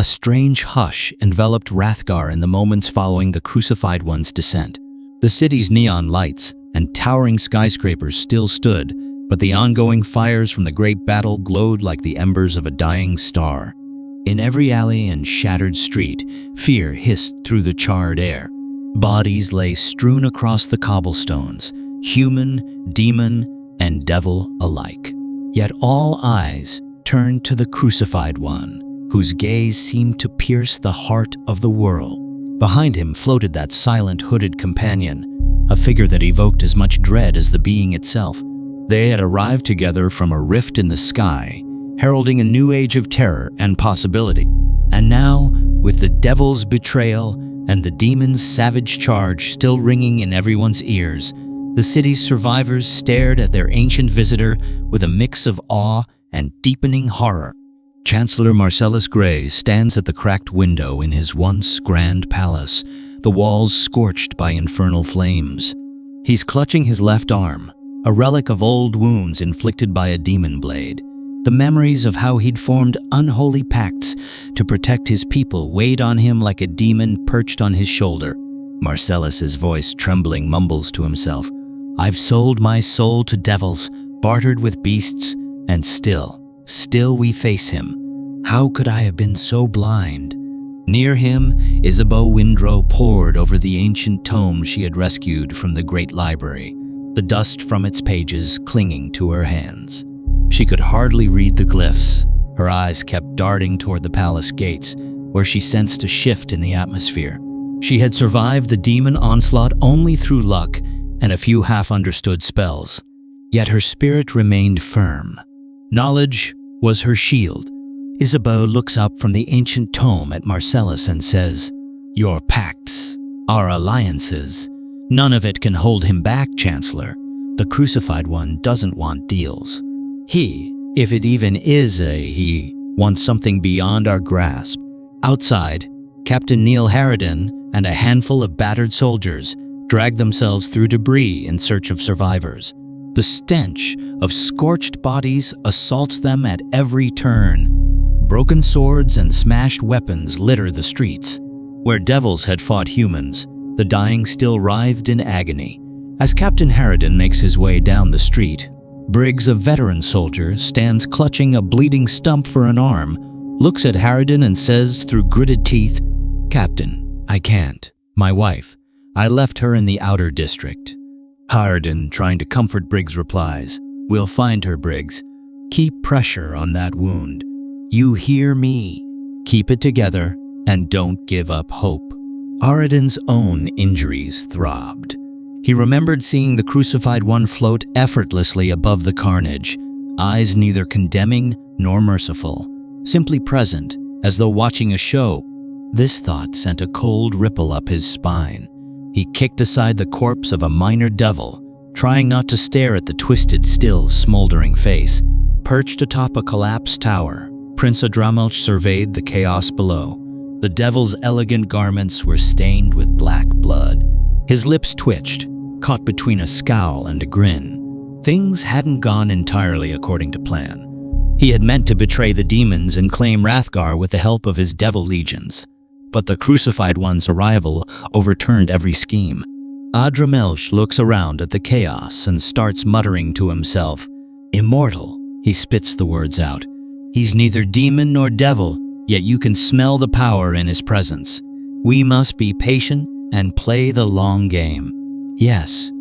strange hush enveloped Rathgar in the moments following the Crucified One's descent. The city's neon lights and towering skyscrapers still stood, but the ongoing fires from the great battle glowed like the embers of a dying star. In every alley and shattered street, fear hissed through the charred air. Bodies lay strewn across the cobblestones, human, demon, and devil alike. Yet all eyes turned to the Crucified One, whose gaze seemed to pierce the heart of the world. Behind him floated that silent, hooded companion, a figure that evoked as much dread as the being itself. They had arrived together from a rift in the sky, heralding a new age of terror and possibility. And now, with the devil's betrayal and the demon's savage charge still ringing in everyone's ears, the city's survivors stared at their ancient visitor with a mix of awe and deepening horror. Chancellor Marcellus Grey stands at the cracked window in his once grand palace, the walls scorched by infernal flames. He's clutching his left arm, a relic of old wounds inflicted by a demon blade. The memories of how he'd formed unholy pacts to protect his people weighed on him like a demon perched on his shoulder. Marcellus's voice trembling mumbles to himself, "I've sold my soul to devils, bartered with beasts, and still we face him. How could I have been so blind?" Near him, Isabeau Windrow pored over the ancient tome she had rescued from the great library, the dust from its pages clinging to her hands. She could hardly read the glyphs. Her eyes kept darting toward the palace gates, where she sensed a shift in the atmosphere. She had survived the demon onslaught only through luck and a few half-understood spells. Yet her spirit remained firm. Knowledge was her shield. Isabeau looks up from the ancient tome at Marcellus and says, "Your pacts, our alliances, none of it can hold him back, Chancellor. The Crucified One doesn't want deals. He, if it even is a he, wants something beyond our grasp." Outside, Captain Neil Harriden and a handful of battered soldiers drag themselves through debris in search of survivors. The stench of scorched bodies assaults them at every turn. Broken swords and smashed weapons litter the streets. Where devils had fought humans, the dying still writhed in agony. As Captain Harriden makes his way down the street, Briggs, a veteran soldier, stands clutching a bleeding stump for an arm, looks at Harriden and says through gritted teeth, "Captain, I can't. My wife. I left her in the outer district." Harriden, trying to comfort Briggs, replies, "We'll find her, Briggs. Keep pressure on that wound. You hear me? Keep it together and don't give up hope." Harriden's own injuries throbbed. He remembered seeing the Crucified One float effortlessly above the carnage, eyes neither condemning nor merciful, simply present, as though watching a show. This thought sent a cold ripple up his spine. He kicked aside the corpse of a minor devil, trying not to stare at the twisted, still smoldering face. Perched atop a collapsed tower, Prince Adramelch surveyed the chaos below. The devil's elegant garments were stained with black blood. His lips twitched, caught between a scowl and a grin. Things hadn't gone entirely according to plan. He had meant to betray the demons and claim Rathgar with the help of his devil legions. But the Crucified One's arrival overturned every scheme. Adramelch looks around at the chaos and starts muttering to himself. "Immortal," he spits the words out. "He's neither demon nor devil, yet you can smell the power in his presence. We must be patient and play the long game. Yes,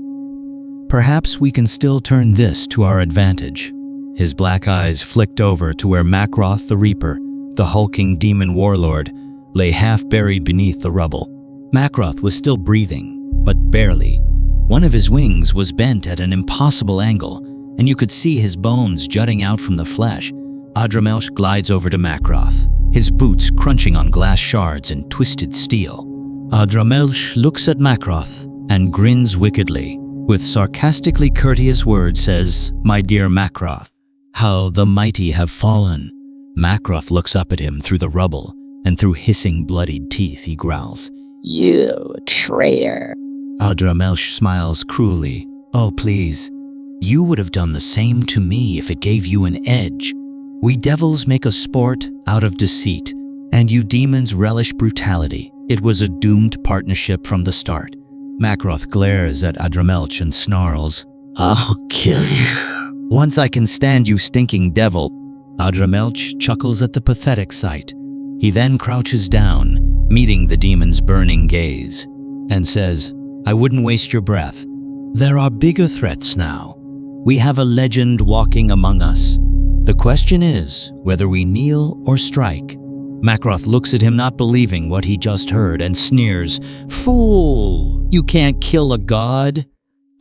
perhaps we can still turn this to our advantage." His black eyes flicked over to where Makroth the Reaper, the hulking demon warlord, lay half-buried beneath the rubble. Makroth was still breathing, but barely. One of his wings was bent at an impossible angle, and you could see his bones jutting out from the flesh. Adramelch glides over to Makroth, his boots crunching on glass shards and twisted steel. Adramelch looks at Makroth and grins wickedly. With sarcastically courteous words says, "My dear Makroth, how the mighty have fallen." Makroth looks up at him through the rubble, and through hissing bloodied teeth he growls, "You traitor." Adramelch smiles cruelly. "Oh please, you would have done the same to me if it gave you an edge. We devils make a sport out of deceit. And you demons relish brutality. It was a doomed partnership from the start. Makroth glares at Adramelch and snarls, "I'll kill you once I can stand you, stinking devil." Adramelch chuckles at the pathetic sight. He then crouches down, meeting the demon's burning gaze, and says, "I wouldn't waste your breath. There are bigger threats now. We have a legend walking among us. The question is whether we kneel or strike." Makroth looks at him, not believing what he just heard, and sneers, "Fool! You can't kill a god."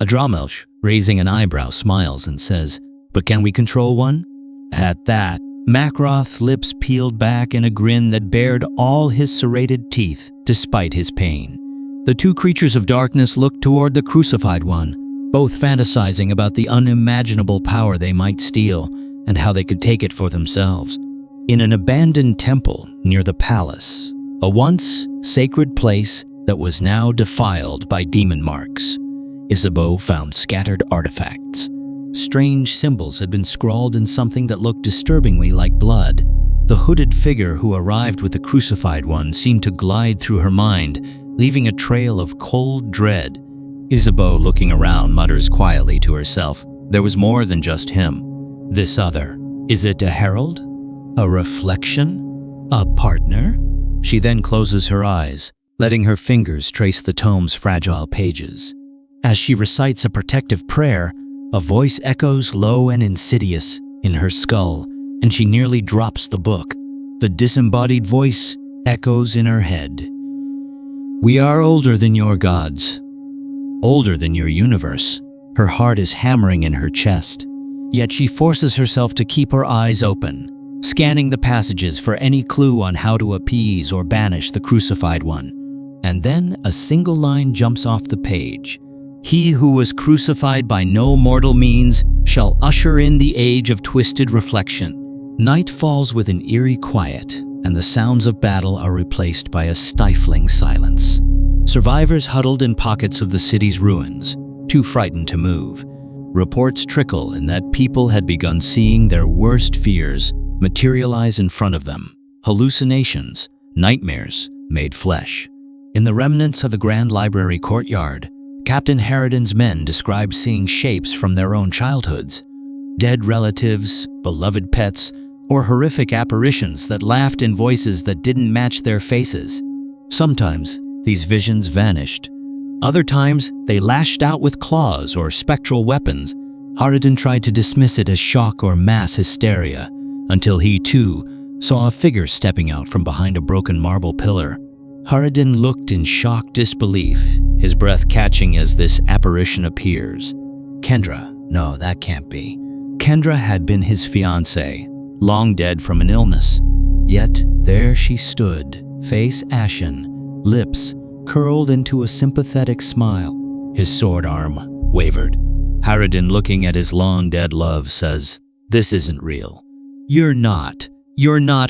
Adramelch, raising an eyebrow, smiles and says, "But can we control one?" At that, Makroth's lips peeled back in a grin that bared all his serrated teeth despite his pain. The two creatures of darkness looked toward the crucified one, both fantasizing about the unimaginable power they might steal and how they could take it for themselves. In an abandoned temple near the palace, a once sacred place that was now defiled by demon marks, Isabeau found scattered artifacts. Strange symbols had been scrawled in something that looked disturbingly like blood. The hooded figure who arrived with the crucified one seemed to glide through her mind, leaving a trail of cold dread. Isabeau, looking around, mutters quietly to herself, "There was more than just him. This other. Is it a herald? A reflection? A partner?" She then closes her eyes, letting her fingers trace the tome's fragile pages. As she recites a protective prayer, a voice echoes low and insidious in her skull, and she nearly drops the book. The disembodied voice echoes in her head. "We are older than your gods, older than your universe." Her heart is hammering in her chest, yet she forces herself to keep her eyes open, scanning the passages for any clue on how to appease or banish the crucified one. And then a single line jumps off the page. "He who was crucified by no mortal means shall usher in the age of twisted reflection." Night falls with an eerie quiet, and the sounds of battle are replaced by a stifling silence. Survivors huddled in pockets of the city's ruins, too frightened to move. Reports trickle in that people had begun seeing their worst fears materialize in front of them. Hallucinations, nightmares made flesh. In the remnants of the Grand Library courtyard, Captain Harriden's men described seeing shapes from their own childhoods. Dead relatives, beloved pets, or horrific apparitions that laughed in voices that didn't match their faces. Sometimes, these visions vanished. Other times, they lashed out with claws or spectral weapons. Harriden tried to dismiss it as shock or mass hysteria, until he, too, saw a figure stepping out from behind a broken marble pillar. Harriden looked in shocked disbelief, his breath catching as this apparition appears. Kendra. No, that can't be. Kendra had been his fiancée, long dead from an illness. Yet there she stood, face ashen, lips curled into a sympathetic smile. His sword arm wavered. Harriden, looking at his long-dead love, says, "This isn't real. You're not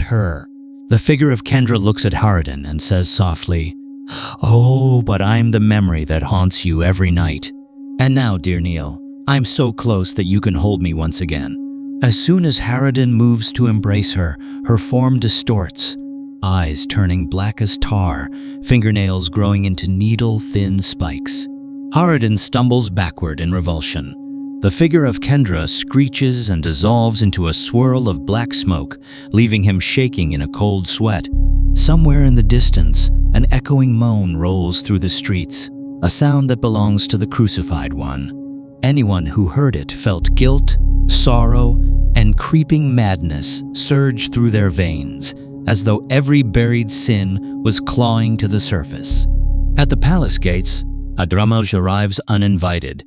her." The figure of Kendra looks at Harriden and says softly, "Oh, but I'm the memory that haunts you every night. And now, dear Neil, I'm so close that you can hold me once again." As soon as Harriden moves to embrace her, her form distorts, eyes turning black as tar, fingernails growing into needle-thin spikes. Harriden stumbles backward in revulsion. The figure of Kendra screeches and dissolves into a swirl of black smoke, leaving him shaking in a cold sweat. Somewhere in the distance, an echoing moan rolls through the streets, a sound that belongs to the crucified one. Anyone who heard it felt guilt, sorrow, and creeping madness surge through their veins, as though every buried sin was clawing to the surface. At the palace gates, Adramelch arrives uninvited.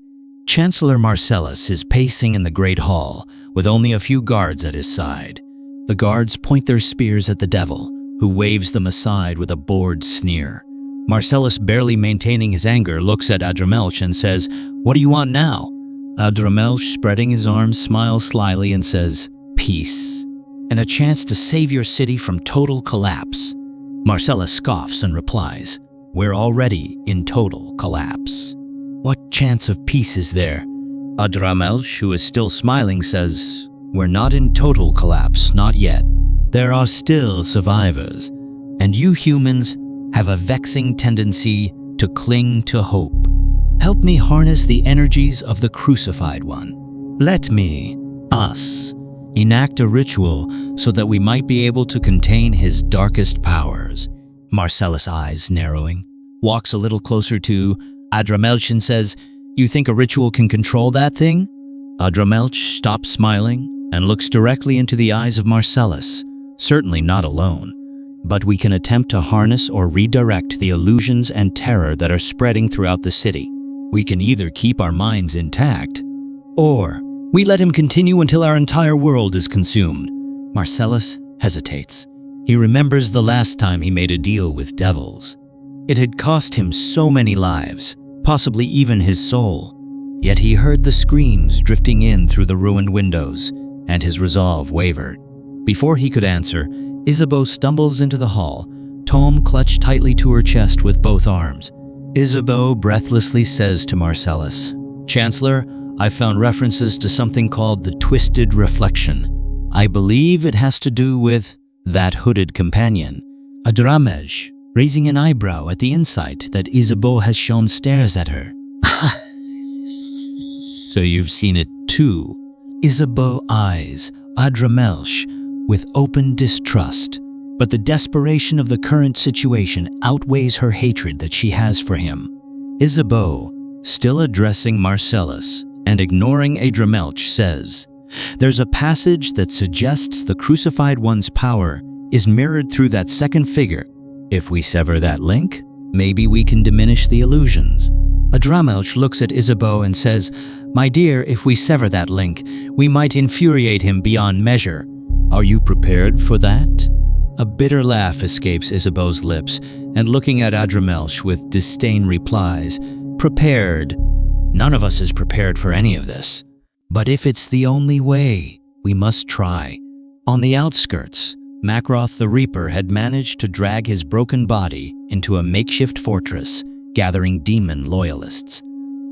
Chancellor Marcellus is pacing in the great hall, with only a few guards at his side. The guards point their spears at the devil, who waves them aside with a bored sneer. Marcellus, barely maintaining his anger, looks at Adramelch and says, "What do you want now?" Adramelch, spreading his arms, smiles slyly and says, "Peace, and a chance to save your city from total collapse." Marcellus scoffs and replies, "We're already in total collapse. What chance of peace is there?" Adramelch, who is still smiling, says, "We're not in total collapse, not yet. There are still survivors. and you humans have a vexing tendency to cling to hope. Help me harness the energies of the Crucified One. Let me, us, enact a ritual so that we might be able to contain his darkest powers." Marcellus' eyes narrowing, walks a little closer to Adramelch and says, "You think a ritual can control that thing?" Adramelch stops smiling and looks directly into the eyes of Marcellus, certainly not alone. "But we can attempt to harness or redirect the illusions and terror that are spreading throughout the city. We can either keep our minds intact, or we let him continue until our entire world is consumed." Marcellus hesitates. He remembers the last time he made a deal with devils. It had cost him so many lives, possibly even his soul. Yet he heard the screams drifting in through the ruined windows, and his resolve wavered. Before he could answer, Isabeau stumbles into the hall, tome clutched tightly to her chest with both arms. Isabeau breathlessly says to Marcellus, "Chancellor, I found references to something called the Twisted Reflection. I believe it has to do with that hooded companion." Adramelch, raising an eyebrow at the insight that Isabeau has shown, stares at her. "So you've seen it too?" Isabeau eyes Adramelch with open distrust, but the desperation of the current situation outweighs her hatred that she has for him. Isabeau, still addressing Marcellus and ignoring Adramelch, says, "There's a passage that suggests the Crucified One's power is mirrored through that second figure. If we sever that link, maybe we can diminish the illusions." Adramelch looks at Isabeau and says, "My dear, if we sever that link, we might infuriate him beyond measure. Are you prepared for that?" A bitter laugh escapes Isabeau's lips, and looking at Adramelch with disdain replies, "Prepared? None of us is prepared for any of this. But if it's the only way, we must try." On the outskirts, Makroth the Reaper had managed to drag his broken body into a makeshift fortress, gathering demon loyalists.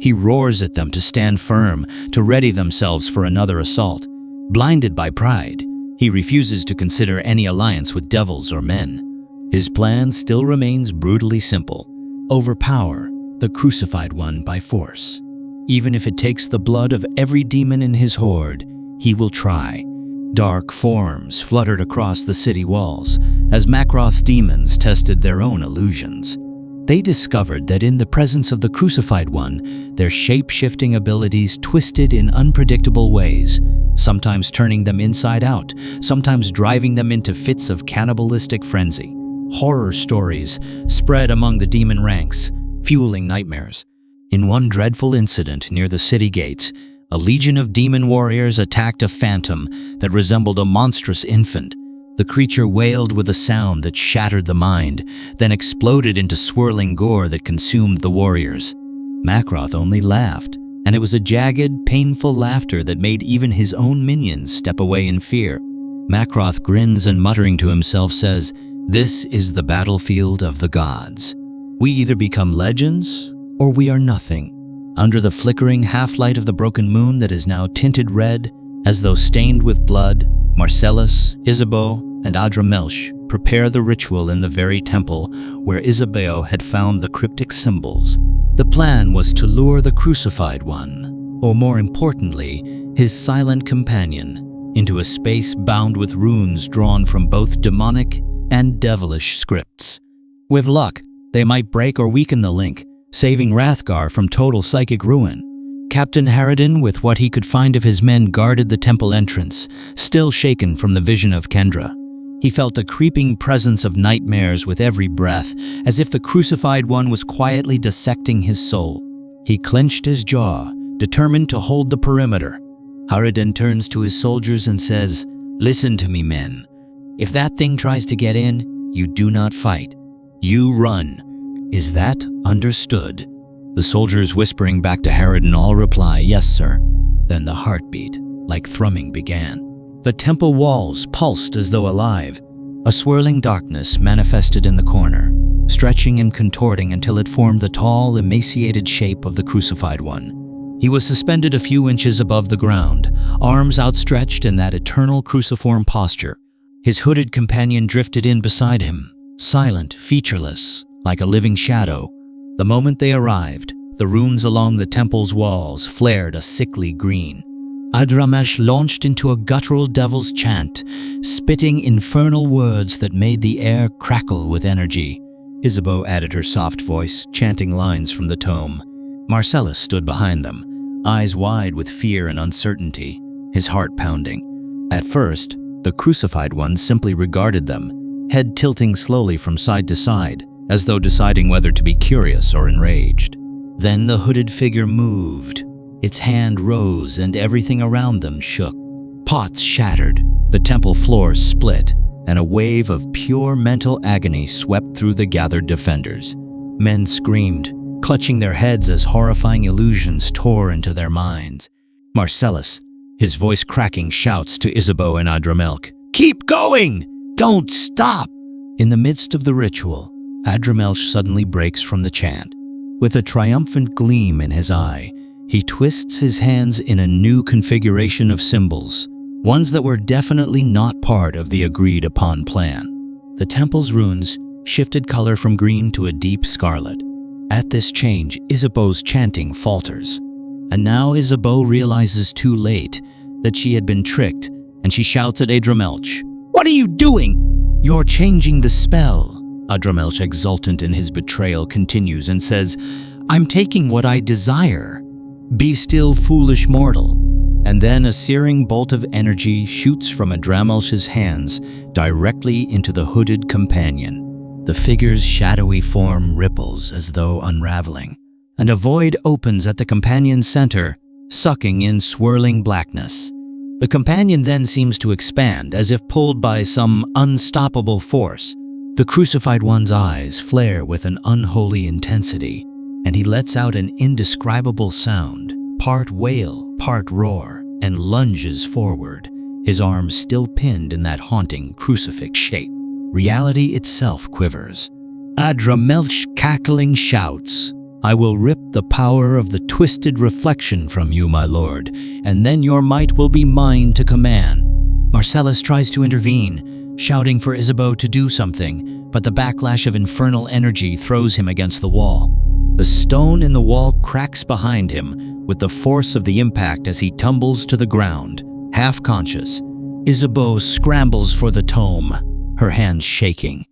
He roars at them to stand firm, to ready themselves for another assault. Blinded by pride, he refuses to consider any alliance with devils or men. His plan still remains brutally simple: overpower the Crucified One by force. Even if it takes the blood of every demon in his horde, he will try. Dark forms fluttered across the city walls as Makroth's demons tested their own illusions. They discovered that in the presence of the Crucified One, their shape-shifting abilities twisted in unpredictable ways, sometimes turning them inside out, sometimes driving them into fits of cannibalistic frenzy. Horror stories spread among the demon ranks, fueling nightmares. In one dreadful incident near the city gates, a legion of demon warriors attacked a phantom that resembled a monstrous infant. The creature wailed with a sound that shattered the mind, then exploded into swirling gore that consumed the warriors. Makroth only laughed, and it was a jagged, painful laughter that made even his own minions step away in fear. Makroth grins and, muttering to himself, says, "This is the battlefield of the gods. We either become legends, or we are nothing." Under the flickering half-light of the broken moon that is now tinted red, as though stained with blood, Marcellus, Isabeau, and Adramelch prepare the ritual in the very temple where Isabeau had found the cryptic symbols. The plan was to lure the Crucified One, or more importantly, his silent companion, into a space bound with runes drawn from both demonic and devilish scripts. With luck, they might break or weaken the link, saving Rathgar from total psychic ruin. Captain Harriden, with what he could find of his men, guarded the temple entrance, still shaken from the vision of Kendra. He felt a creeping presence of nightmares with every breath, as if the Crucified One was quietly dissecting his soul. He clenched his jaw, determined to hold the perimeter. Harriden turns to his soldiers and says, "Listen to me, men. If that thing tries to get in, you do not fight. You run. Is that understood?" The soldiers, whispering back to Harriden, all reply, "Yes, sir." Then the heartbeat, like thrumming, began. The temple walls pulsed as though alive. A swirling darkness manifested in the corner, stretching and contorting until it formed the tall, emaciated shape of the Crucified One. He was suspended a few inches above the ground, arms outstretched in that eternal cruciform posture. His hooded companion drifted in beside him, silent, featureless, like a living shadow. The moment they arrived, the runes along the temple's walls flared a sickly green. Adramelch launched into a guttural devil's chant, spitting infernal words that made the air crackle with energy. Isabeau added her soft voice, chanting lines from the tome. Marcellus stood behind them, eyes wide with fear and uncertainty, his heart pounding. At first, the crucified one simply regarded them, head tilting slowly from side to side, as though deciding whether to be curious or enraged. Then the hooded figure moved. Its hand rose and everything around them shook. Pots shattered, the temple floor split, and a wave of pure mental agony swept through the gathered defenders. Men screamed, clutching their heads as horrifying illusions tore into their minds. Marcellus, his voice cracking, shouts to Isabeau and Adramelch, "Keep going! Don't stop!" In the midst of the ritual, Adramelch suddenly breaks from the chant. With a triumphant gleam in his eye, he twists his hands in a new configuration of symbols, ones that were definitely not part of the agreed-upon plan. The temple's runes shifted color from green to a deep scarlet. At this change, Isabeau's chanting falters. And now Isabeau realizes too late that she had been tricked, and she shouts at Adramelch, "What are you doing?" "You're changing the spell." Adramelch, exultant in his betrayal, continues and says, "I'm taking what I desire. Be still, foolish mortal." And then a searing bolt of energy shoots from Adramelch's hands directly into the hooded companion. The figure's shadowy form ripples as though unraveling, and a void opens at the companion's center, sucking in swirling blackness. The companion then seems to expand, as if pulled by some unstoppable force. The crucified one's eyes flare with an unholy intensity, and he lets out an indescribable sound, part wail, part roar, and lunges forward, his arms still pinned in that haunting crucifix shape. Reality itself quivers. Adramelch cackling shouts, "I will rip the power of the twisted reflection from you, my lord, and then your might will be mine to command." Marcellus tries to intervene, shouting for Isabeau to do something, but the backlash of infernal energy throws him against the wall. The stone in the wall cracks behind him with the force of the impact as he tumbles to the ground, half conscious. Isabeau scrambles for the tome, her hands shaking.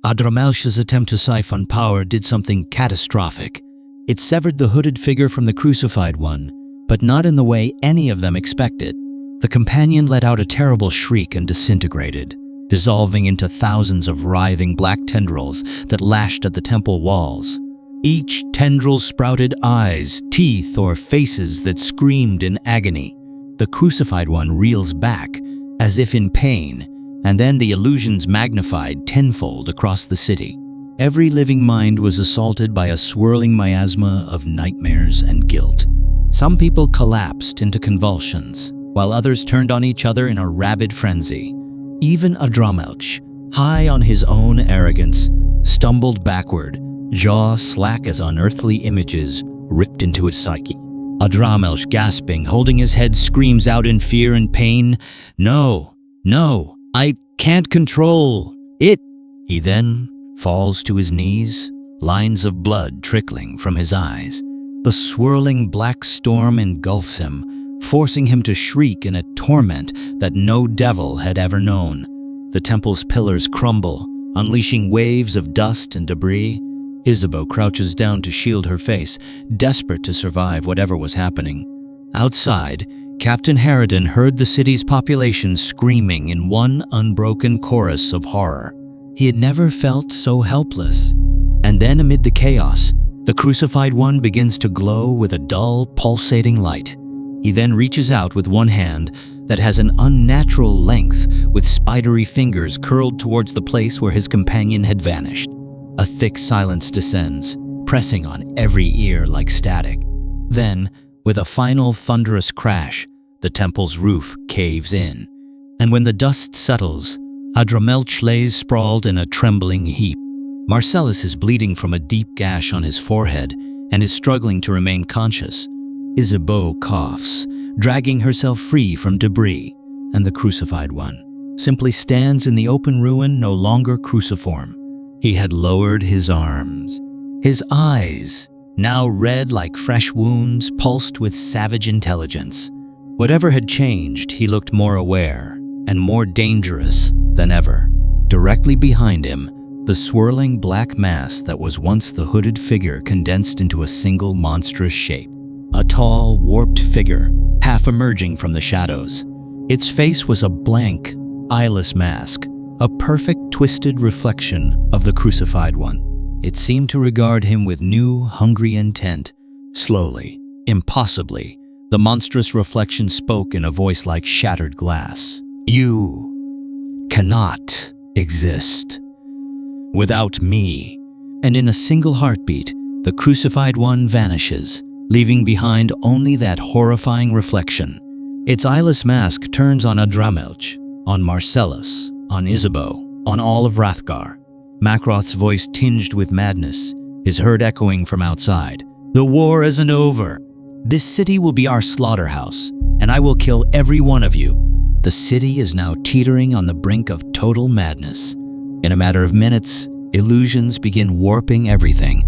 Adramelch's attempt to siphon power did something catastrophic. It severed the hooded figure from the crucified one, but not in the way any of them expected. The companion let out a terrible shriek and disintegrated, dissolving into thousands of writhing black tendrils that lashed at the temple walls. Each tendril sprouted eyes, teeth, or faces that screamed in agony. The crucified one reels back, as if in pain, and then the illusions magnified tenfold across the city. Every living mind was assaulted by a swirling miasma of nightmares and guilt. Some people collapsed into convulsions, while others turned on each other in a rabid frenzy. Even Adramelch, high on his own arrogance, stumbled backward, jaw slack as unearthly images ripped into his psyche. Adramelch, gasping, holding his head, screams out in fear and pain, "No, no, I can't control it." He then falls to his knees, lines of blood trickling from his eyes. The swirling black storm engulfs him, forcing him to shriek in a torment that no devil had ever known. The temple's pillars crumble, unleashing waves of dust and debris. Isabeau crouches down to shield her face, desperate to survive whatever was happening. Outside, Captain Harriden heard the city's population screaming in one unbroken chorus of horror. He had never felt so helpless. And then amid the chaos, the crucified one begins to glow with a dull, pulsating light. He then reaches out with one hand that has an unnatural length, with spidery fingers curled towards the place where his companion had vanished. A thick silence descends, pressing on every ear like static. Then, with a final thunderous crash, the temple's roof caves in. And when the dust settles, Adramelch lays sprawled in a trembling heap. Marcellus is bleeding from a deep gash on his forehead and is struggling to remain conscious. Isabeau coughs, dragging herself free from debris, and the crucified one simply stands in the open ruin, no longer cruciform. He had lowered his arms. His eyes, now red like fresh wounds, pulsed with savage intelligence. Whatever had changed, he looked more aware and more dangerous than ever. Directly behind him, the swirling black mass that was once the hooded figure condensed into a single monstrous shape. A tall, warped figure, half emerging from the shadows. Its face was a blank, eyeless mask, a perfect twisted reflection of the crucified one. It seemed to regard him with new, hungry intent. Slowly, impossibly, the monstrous reflection spoke in a voice like shattered glass. "You cannot exist without me." And in a single heartbeat, the crucified one vanishes, leaving behind only that horrifying reflection. Its eyeless mask turns on Adramelch, on Marcellus, on Isabeau, on all of Rathgar. Makroth's voice tinged with madness, his herd echoing from outside. "The war isn't over. This city will be our slaughterhouse, and I will kill every one of you." The city is now teetering on the brink of total madness. In a matter of minutes, illusions begin warping everything.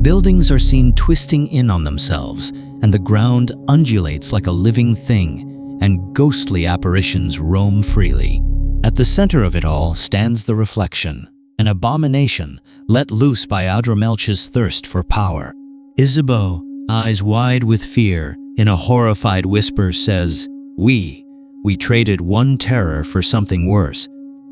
Buildings are seen twisting in on themselves, and the ground undulates like a living thing, and ghostly apparitions roam freely. At the center of it all stands the reflection, an abomination let loose by Adramelch's thirst for power. Isabeau, eyes wide with fear, in a horrified whisper says, We traded one terror for something worse."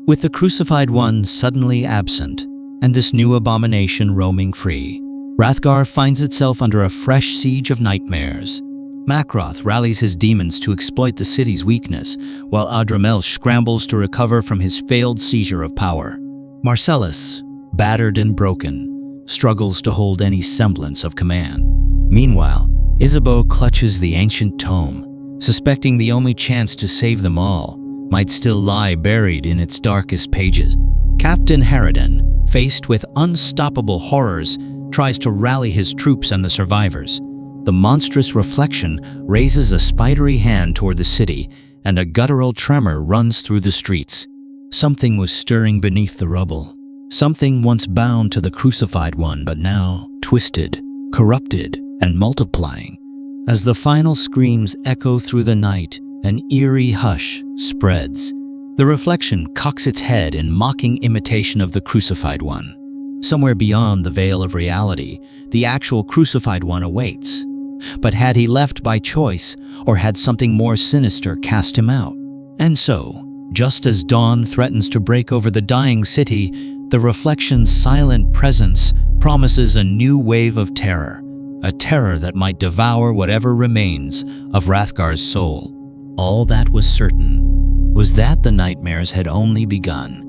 With the crucified one suddenly absent, and this new abomination roaming free, Rathgar finds itself under a fresh siege of nightmares. Makroth rallies his demons to exploit the city's weakness, while Adramelch scrambles to recover from his failed seizure of power. Marcellus, battered and broken, struggles to hold any semblance of command. Meanwhile, Isabeau clutches the ancient tome, suspecting the only chance to save them all might still lie buried in its darkest pages. Captain Harriden, faced with unstoppable horrors, tries to rally his troops and the survivors. The monstrous reflection raises a spidery hand toward the city, and a guttural tremor runs through the streets. Something was stirring beneath the rubble. Something once bound to the crucified one, but now twisted, corrupted, and multiplying. As the final screams echo through the night, an eerie hush spreads. The reflection cocks its head in mocking imitation of the crucified one. Somewhere beyond the veil of reality, the actual crucified one awaits. But had he left by choice, or had something more sinister cast him out? And so, just as dawn threatens to break over the dying city, the reflection's silent presence promises a new wave of terror, a terror that might devour whatever remains of Rathgar's soul. All that was certain was that the nightmares had only begun.